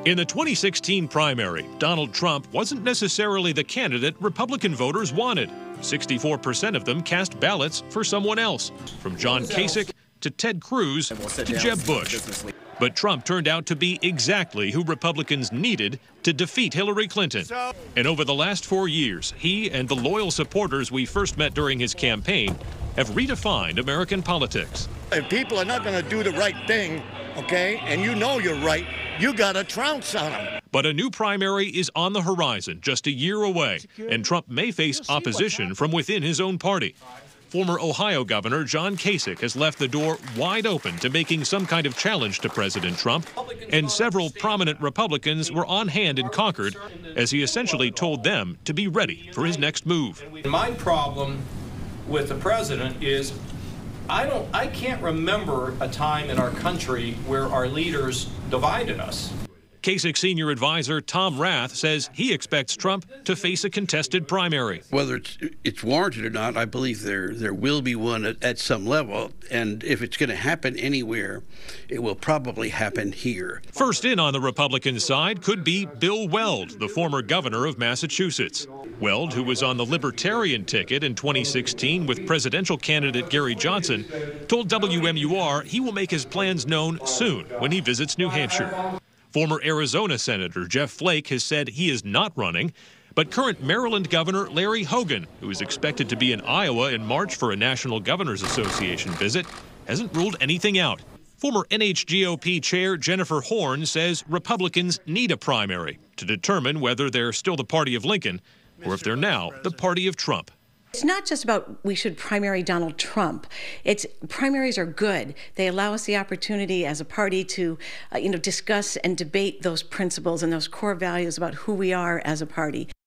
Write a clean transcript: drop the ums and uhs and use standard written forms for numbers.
In the 2016 primary, Donald Trump wasn't necessarily the candidate Republican voters wanted. 64% of them cast ballots for someone else, from John Kasich to Ted Cruz to Jeb Bush. But Trump turned out to be exactly who Republicans needed to defeat Hillary Clinton. And over the last 4 years, he and the loyal supporters we first met during his campaign have redefined American politics. If people are not going to do the right thing, okay, and you know you're right, you got to trounce on them. But a new primary is on the horizon, just a year away, and Trump may face opposition from within his own party. Former Ohio Governor John Kasich has left the door wide open to making some kind of challenge to President Trump, and several prominent Republicans were on hand in Concord as he essentially told them to be ready for his next move. My problem with the president is I can't remember a time in our country where our leaders divided us. Kasich senior advisor Tom Rath says he expects Trump to face a contested primary. Whether it's warranted or not, I believe there will be one at some level, and if it's going to happen anywhere, it will probably happen here. First in on the Republican side could be Bill Weld, the former governor of Massachusetts. Weld, who was on the Libertarian ticket in 2016 with presidential candidate Gary Johnson, told WMUR he will make his plans known soon when he visits New Hampshire. Former Arizona Senator Jeff Flake has said he is not running, but current Maryland Governor Larry Hogan, who is expected to be in Iowa in March for a National Governors Association visit, hasn't ruled anything out. Former NHGOP Chair Jennifer Horn says Republicans need a primary to determine whether they're still the party of Lincoln or if they're now the party of Trump. It's not just about we should primary Donald Trump. Primaries are good. They allow us the opportunity as a party to, discuss and debate those principles and those core values about who we are as a party.